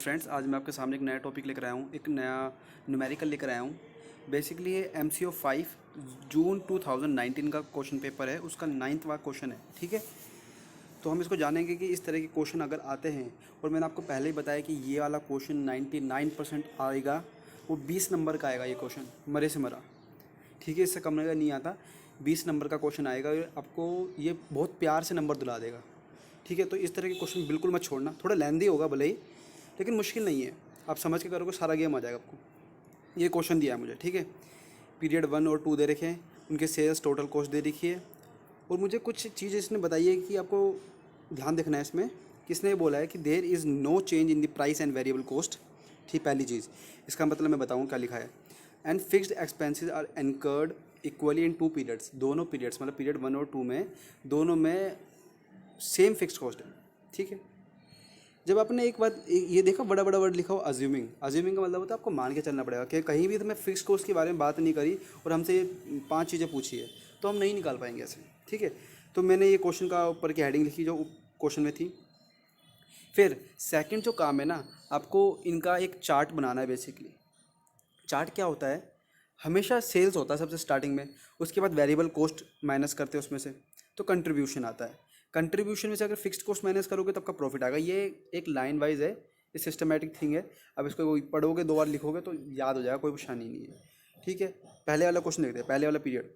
Friends, आज मैं आपके सामने एक नया टॉपिक लेकर आया हूँ, एक नया न्यूमेरिकल लेकर आया हूँ। बेसिकली ये MCO 5 जून 2019 का क्वेश्चन पेपर है, उसका 9वां क्वेश्चन है। ठीक है, तो हम इसको जानेंगे कि इस तरह के क्वेश्चन अगर आते हैं, और मैंने आपको पहले ही बताया कि ये वाला क्वेश्चन 99% आएगा, वो 20 नंबर का आएगा ये क्वेश्चन, मरे से मरा। ठीक है, इससे कम का नहीं आता, 20 नंबर का क्वेश्चन आएगा, आपको ये बहुत प्यार से नंबर दिला देगा। ठीक है, तो इस तरह के क्वेश्चन बिल्कुल मत छोड़ना। थोड़ा लेंदी होगा भले ही, लेकिन मुश्किल नहीं है, आप समझ के करोगे सारा गेम आ जाएगा आपको। ये क्वेश्चन दिया है मुझे, ठीक है। पीरियड 1 और 2 दे रखे हैं, उनके सेल्स टोटल कॉस्ट दे रखी है, और मुझे कुछ चीज़ें इसने बताई है कि आपको ध्यान देखना है इसमें। किसने बोला है कि there is no change in the price and variable cost. ठीक, पहली चीज़, इसका मतलब मैं बताऊँ क्या लिखा है। And fixed expenses are incurred equally in 2 periods. दोनों पीरियड्स मतलब पीरियड 1 और 2 में, दोनों में सेम फिक्स्ड कॉस्ट है। ठीक है, जब आपने एक बात ये देखा, बड़ा बड़ा वर्ड लिखा हो अज्यूमिंग। अज्यूमिंग का मतलब होता है आपको मान के चलना पड़ेगा कि कहीं भी तो मैं फिक्स कोर्स के बारे में बात नहीं करी और हमसे ये 5 चीज़ें पूछी है, तो हम नहीं निकाल पाएंगे ऐसे। ठीक है, तो मैंने ये क्वेश्चन का ऊपर की हेडिंग लिखी जो क्वेश्चन में थी। फिर सेकंड जो काम है ना, आपको इनका एक चार्ट बनाना है। बेसिकली चार्ट क्या होता है, हमेशा सेल्स होता है सबसे स्टार्टिंग में, उसके बाद वेरिएबल कॉस्ट माइनस करते हैं उसमें से, तो कंट्रीब्यूशन आता है। कंट्रीब्यूशन में से अगर फिक्स्ड कॉस्ट माइनस करोगे तो आपका प्रॉफिट आएगा। ये एक लाइन वाइज है, ये सिस्टमेटिक थिंग है। अब इसको पढ़ोगे, 2 बार लिखोगे तो याद हो जाएगा, कोई परेशानी नहीं है। ठीक है, पहले वाला क्वेश्चन देखते हैं। पहले वाला पीरियड,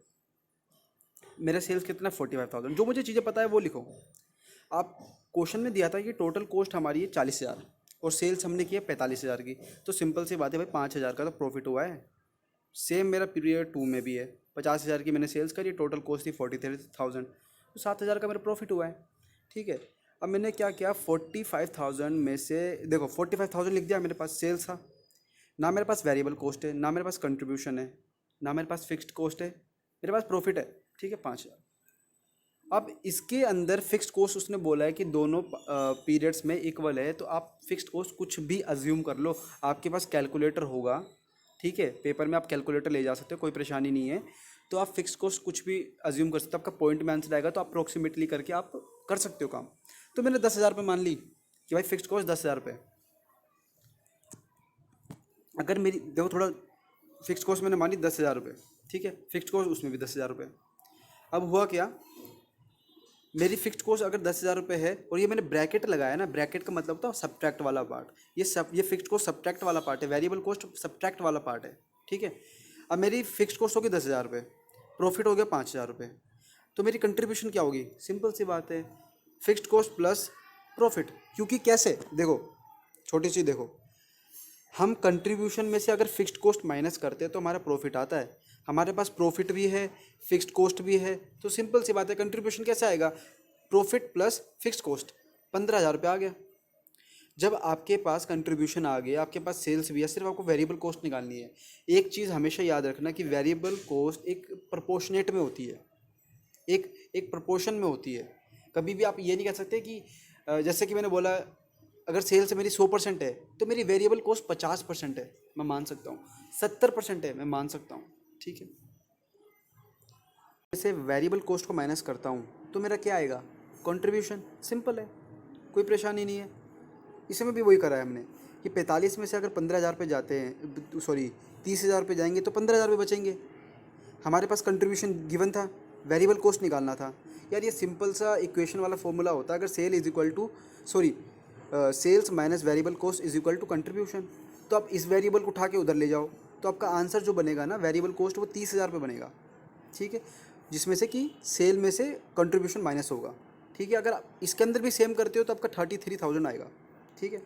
मेरा सेल्स कितना, 45,000। जो मुझे चीज़ें पता है वो लिखो। आप क्वेश्चन में दिया था कि टोटल कॉस्ट हमारी है 40,000 और सेल्स हमने की है 45,000 की, तो सिंपल सी बात है भाई, 5,000 का तो प्रॉफिट हुआ है। सेम मेरा पीरियड 2 में भी है, 50,000 की मैंने सेल्स करी, टोटल कॉस्ट थी 43,000, तो 7,000 का मेरा प्रॉफिट हुआ है। ठीक है, अब मैंने क्या किया, 45,000 में से देखो 45,000 लिख दिया, मेरे पास सेल्स था ना, मेरे पास वेरिएबल कॉस्ट है ना, मेरे पास कंट्रीब्यूशन है ना, मेरे पास फिक्स्ड कॉस्ट है, मेरे पास प्रॉफिट है। ठीक है, 5,000। अब इसके अंदर फिक्स्ड कॉस्ट उसने बोला है कि दोनों पीरियड्स में इक्वल है, तो आप फिक्स्ड कॉस्ट कुछ भी अज्यूम कर लो। आपके पास कैलकुलेटर होगा, ठीक है, पेपर में आप कैलकुलेटर ले जा सकते हो, कोई परेशानी नहीं है। तो आप फिक्स्ड कॉस्ट कुछ भी अज्यूम कर सकते हो, आपका पॉइंट में आंसर आएगा, तो अप्रोक्सीमेटली करके आप कर सकते हो काम। तो मैंने 10,000 रुपये मान ली कि भाई फिक्स्ड कॉस्ट 10,000 रुपये। अगर मेरी देखो, थोड़ा फिक्स्ड कॉस्ट मैंने मानी 10,000 रुपये, ठीक है, फिक्स्ड कॉस्ट उसमें भी 10,000 रुपये। अब हुआ क्या, मेरी फिक्स्ड कॉस्ट अगर 10,000 रुपये है, और ये मैंने ब्रैकेट लगाया ना, ब्रैकेट का मतलब होता है सब्ट्रैक्ट वाला पार्ट। ये फिक्स्ड कॉस्ट सब्ट्रैक्ट वाला पार्ट है, वेरिएबल कॉस्ट सब्ट्रैक्ट वाला पार्ट है। ठीक है, अब मेरी फिक्स्ड कॉस्ट होगी 10,000 रुपये, प्रॉफिट हो गया 5,000 रुपये, तो मेरी कंट्रीब्यूशन क्या होगी, सिंपल सी बात है, फिक्स्ड कॉस्ट प्लस प्रॉफिट। क्योंकि कैसे, देखो छोटी सी देखो, हम कंट्रीब्यूशन में से अगर फिक्स्ड कॉस्ट माइनस करते हैं तो हमारा प्रॉफिट आता है। हमारे पास प्रॉफिट भी है, फिक्स्ड कॉस्ट भी है, तो सिंपल सी बात है, कंट्रीब्यूशन कैसे आएगा, प्रॉफिट प्लस फिक्स्ड कॉस्ट, 15,000 रुपये आ गया। जब आपके पास कंट्रीब्यूशन आ गया, आपके पास सेल्स भी है, सिर्फ आपको वेरिएबल कॉस्ट निकालनी है। एक चीज़ हमेशा याद रखना कि वेरिएबल कॉस्ट एक प्रोपोर्शनेट में होती है, एक एक प्रोपोर्शन में होती है। कभी भी आप ये नहीं कह सकते कि जैसे कि मैंने बोला, अगर सेल्स मेरी 100% है तो मेरी वेरिएबल कॉस्ट 50% है, मैं मान सकता हूँ। 70% है, मैं मान सकता हूँ। ठीक है, जैसे वेरिएबल कॉस्ट को माइनस करता हूँ तो मेरा क्या आएगा, कंट्रीब्यूशन। सिंपल है, कोई परेशानी नहीं है। इसमें भी वही करा है हमने कि 45 में से अगर 15,000 रुपये जाते हैं, सॉरी 30,000 रुपये जाएंगे, तो 15,000 रुपये बचेंगे। हमारे पास कंट्रीब्यूशन गिवन था, वेरिएबल कॉस्ट निकालना था। यार ये सिंपल सा इक्वेशन वाला फॉर्मूला होता है, अगर sale is equal to sales minus variable cost is equal to contribution, तो आप इस वेरिएबल को उठा के उधर ले जाओ, तो आपका आंसर जो बनेगा ना, वेरिएबल कॉस्ट, वो 30,000 रुपये बनेगा। ठीक है, जिसमें से कि सेल में से कंट्रीब्यूशन माइनस होगा। ठीक है, अगर आप इसके अंदर भी सेम करते हो तो आपका 33,000 आएगा। ठीक है,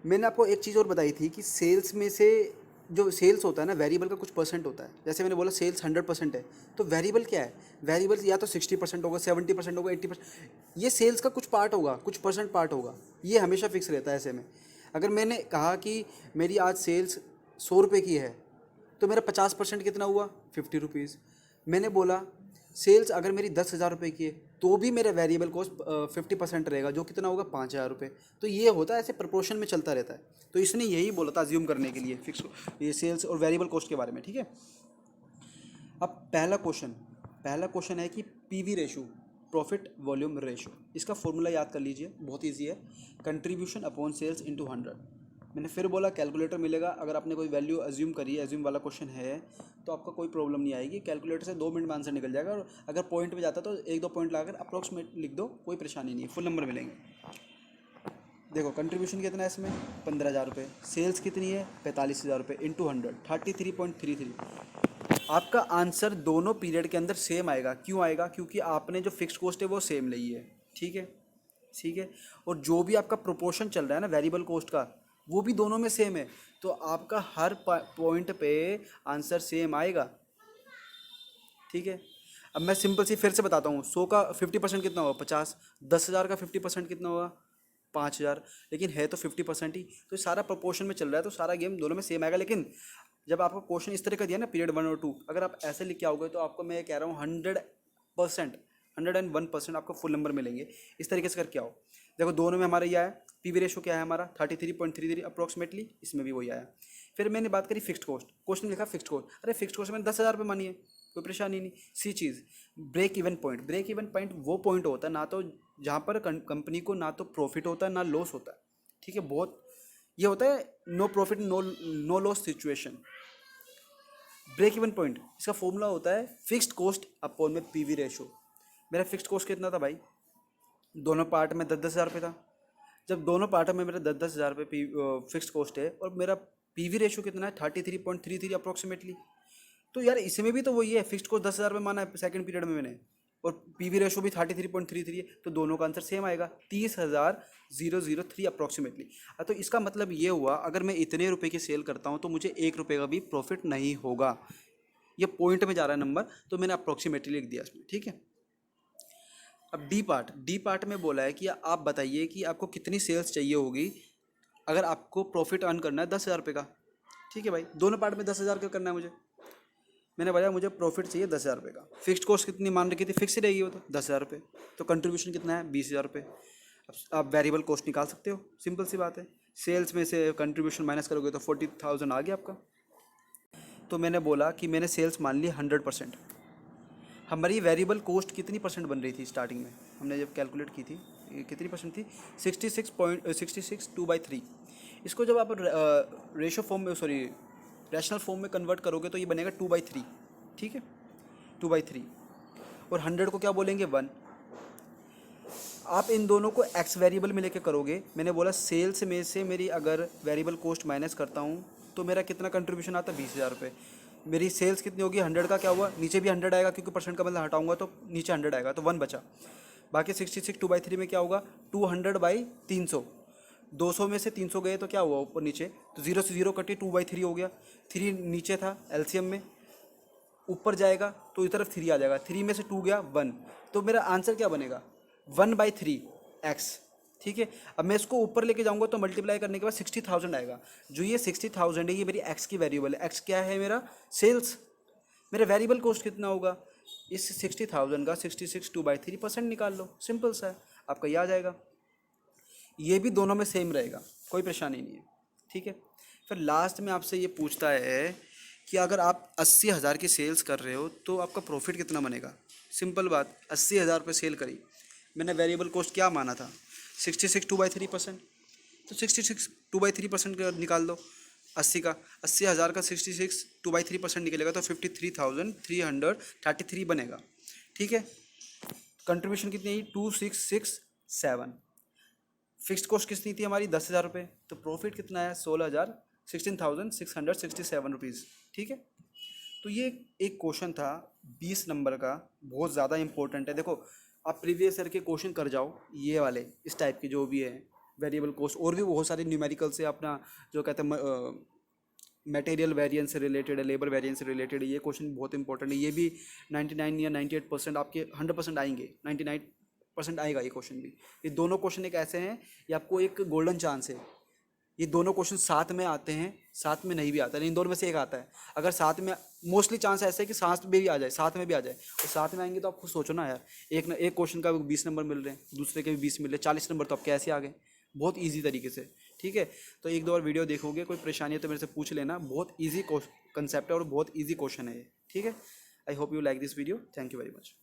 मैंने आपको एक चीज़ और बताई थी कि सेल्स में से जो सेल्स होता है ना, वेरिएबल का कुछ परसेंट होता है। जैसे मैंने बोला सेल्स 100% है, तो वेरिएबल क्या है, वेरिएबल या तो 60% होगा, 70% होगा, 80%, ये सेल्स का कुछ पार्ट होगा, कुछ परसेंट पार्ट होगा। ये हमेशा फिक्स रहता है ऐसे में। अगर मैंने कहा कि मेरी आज सेल्स 100 रुपये की है, तो मेरा 50% कितना हुआ, 50 रुपीज़। मैंने बोला सेल्स अगर मेरी 10,000 रुपये की है, तो भी मेरा वेरिएबल कॉस्ट 50% रहेगा, जो कितना होगा, 5,000 रुपये। तो ये होता है, ऐसे प्रोपोर्शन में चलता रहता है। तो इसने यही बोला था अज्यूम करने के लिए फिक्स ये सेल्स और वेरिएबल कॉस्ट के बारे में। ठीक है, अब पहला क्वेश्चन है कि PV ratio. Profit volume ratio. इसका फॉर्मूला याद कर लीजिए, बहुत ईजी है, कंट्रीब्यूशन अपॉन सेल्स इंटू 100। मैंने फिर बोला कैलकुलेटर मिलेगा, अगर आपने कोई वैल्यू अज्यूम करी है, अज्यूम वाला क्वेश्चन है तो आपका कोई प्रॉब्लम नहीं आएगी, कैलकुलेटर से 2 मिनट में आंसर निकल जाएगा। और अगर पॉइंट पे जाता तो 1-2 पॉइंट लाकर अप्रॉक्सीमेट लिख दो, कोई परेशानी नहीं है, फुल नंबर मिलेंगे। देखो कंट्रीब्यूशन कितना है इसमें 15,000 रुपये, सेल्स कितनी है 45,000 रुपये इंटू 100 33.33। आपका आंसर दोनों पीरियड के अंदर सेम आएगा। क्यों आएगा? क्योंकि आपने जो फिक्स कॉस्ट है वो सेम ली है, ठीक है, ठीक है। और जो भी आपका प्रोपोर्शन चल रहा है ना वेरिएबल कॉस्ट का, वो भी दोनों में सेम है, तो आपका हर पॉइंट पे आंसर सेम आएगा, ठीक है। अब मैं सिंपल सी फिर से बताता हूँ, 100 का 50% कितना होगा 50, 10,000 का 50% कितना होगा 5,000, लेकिन है तो 50% ही, तो सारा प्रोपोर्शन में चल रहा है, तो सारा गेम दोनों में सेम आएगा। लेकिन जब आपको क्वेश्चन इस तरह का दिया ना पीरियड 1 और 2, अगर आप ऐसे लिख के आओगे तो आपको मैं कह रहा हूँ 100%, 101% आपको फुल नंबर मिलेंगे। इस तरीके से करके आओ। देखो दोनों में हमारा यह है, पीवी रेशो क्या है हमारा 33.33 अप्रॉक्सीमेटली, इसमें भी वही आया। फिर मैंने बात करी फिक्स्ड कॉस्ट, क्वेश्चन लिखा फिक्स्ड कॉस्ट, अरे फिक्स्ड कॉस्ट मैंने 10,000 रुपये मानी है, कोई परेशानी नहीं। सी चीज़ break even point, break even point वो पॉइंट होता है ना तो जहाँ पर कंपनी को ना तो प्रॉफिट होता है ना लॉस होता है, ठीक है। बहुत ये होता है no profit no loss situation. Break even point इसका फॉर्मूला होता है फिक्स्ड कॉस्ट अपॉन में पीवी रेशो। मेरा फिक्स्ड कॉस्ट कितना था भाई, दोनों पार्ट में 10,000 रुपये था। जब दोनों पार्ट में मेरा 10,000 रुपये फिक्स्ड कॉस्ट है और मेरा पीवी रेशो कितना है 33.33 अप्रॉक्सीमेटली, तो यार इसमें भी तो वही है, फिक्स्ड कॉस्ट 10,000 रुपये माना है सेकंड पीरियड में मैंने, और पीवी रेशो भी 33.33 है, तो दोनों का आंसर सेम आएगा 30,003 अप्रॉक्सीमेटली। तो इसका मतलब ये हुआ अगर मैं इतने रुपए की सेल करता हूँ तो मुझे 1 रुपये का भी प्रॉफिट नहीं होगा। ये पॉइंट में जा रहा है नंबर, तो मैंने अप्रॉक्सीमेटली लिख दिया इसमें, ठीक है। अब डी पार्ट में बोला है कि आप बताइए कि आपको कितनी सेल्स चाहिए होगी अगर आपको प्रॉफिट अर्न करना है 10,000 रुपये का, ठीक है भाई। दोनों पार्ट में 10,000 का करना है मुझे, मैंने बताया मुझे प्रॉफिट चाहिए 10,000 रुपये का। फिक्स्ड कॉस्ट कितनी मान रखी थी, फिक्स ही रहेगी वो तो 10,000 रुपये, तो कंट्रीब्यूशन कितना है 20,000 रुपये। अब आप वेरिएबल कॉस्ट निकाल सकते हो, सिंपल सी बात है, सेल्स में से कंट्रीब्यूशन माइनस करोगे तो 40,000 आ गया आपका। तो मैंने बोला कि मैंने सेल्स मान ली 100%। हमारी वेरिएबल कॉस्ट कितनी परसेंट बन रही थी स्टार्टिंग में, हमने जब कैलकुलेट की थी कितनी परसेंट थी 66 2/3। इसको जब आप रेशो फॉर्म में सॉरी रैशनल फॉर्म में कन्वर्ट करोगे तो ये बनेगा 2/3, ठीक है 2/3। और 100 को क्या बोलेंगे 1। आप इन दोनों को एक्स वेरिएबल में लेके करोगे, मैंने बोला सेल्स में से मेरी अगर वेरिएबल कॉस्ट माइनस करता हूँ तो मेरा कितना कंट्रीब्यूशन आता है 20,000 रुपये। मेरी सेल्स कितनी होगी 100 का क्या हुआ, नीचे भी 100 आएगा क्योंकि परसेंट का मतलब हटाऊंगा तो नीचे 100 आएगा, तो 1 बचा। बाकी 66 2/3 में क्या होगा 200/300, 200 में से 300 गए तो क्या हुआ ऊपर नीचे, तो 0 से 0 कटे 2/3 हो गया। 3 नीचे था एलसीएम में, ऊपर जाएगा तो इस तरफ 3 आ जाएगा, 3 में से 2 गया 1, तो मेरा आंसर क्या बनेगा 1/3 एक्स, ठीक है। अब मैं इसको ऊपर लेके जाऊंगा तो मल्टीप्लाई करने के बाद 60,000 आएगा। जो ये 60,000 है ये मेरी एक्स की वेरिएबल है, एक्स क्या है मेरा सेल्स। मेरा वेरिएबल कॉस्ट कितना होगा, इस 60,000 का 66 2/3% निकाल लो, सिंपल सा है, आपका ये आ जाएगा। ये भी दोनों में सेम रहेगा, कोई परेशानी नहीं है, ठीक है। फिर लास्ट में आपसे ये पूछता है कि अगर आप 80,000 की सेल्स कर रहे हो तो आपका प्रॉफिट कितना बनेगा। सिंपल बात, 80,000 रुपये सेल करी, मैंने वेरिएबल कॉस्ट क्या माना था 66 2/3%, तो 66 2/3% निकाल दो 80 का, 80,000 का 66 2/3% निकलेगा तो 53,333 बनेगा, ठीक है। कंट्रीब्यूशन कितनी आई 2667। फिक्स्ड कॉस्ट कितनी थी हमारी 10,000 रुपये, तो प्रॉफिट कितना है 16,667 रुपीज़, ठीक है। तो ये एक क्वेश्चन था 20 नंबर का, बहुत ज़्यादा इंपॉर्टेंट है। देखो आप प्रीवियस ईयर के क्वेश्चन कर जाओ, ये वाले इस टाइप के जो भी है वेरिएबल कॉस्ट, और भी बहुत सारे न्यूमेरिकल से अपना जो कहते हैं मटेरियल वेरिएंस से रिलेटेड है, लेबर वेरिएंस से रिलेटेड है, ये क्वेश्चन बहुत इंपॉर्टेंट है। ये भी 99 या 98% आपके 100% आएंगे, 99% आएगा ये क्वेश्चन भी। ये दोनों क्वेश्चन एक ऐसे हैं, ये आपको एक गोल्डन चांस है। ये दोनों क्वेश्चन साथ में आते हैं, साथ में नहीं भी आता है, इन दोनों में से एक आता है। अगर साथ में, मोस्टली चांस ऐसा है कि साथ में भी आ जाए, साथ में भी आ जाए, और साथ में आएंगे तो आप खुद सोचो ना यार, एक क्वेश्चन का 20 नंबर मिल रहे हैं, दूसरे के भी 20 मिल रहे हैं, 40 नंबर तो आप कैसे आ गए, बहुत ईजी तरीके से, ठीक है। तो एक दो बार वीडियो देखोगे, कोई परेशानी है तो मेरे से पूछ लेना, बहुत ईजी कंसेप्ट है और बहुत ईजी क्वेश्चन है ये, ठीक है। I hope you like this video, thank you very much.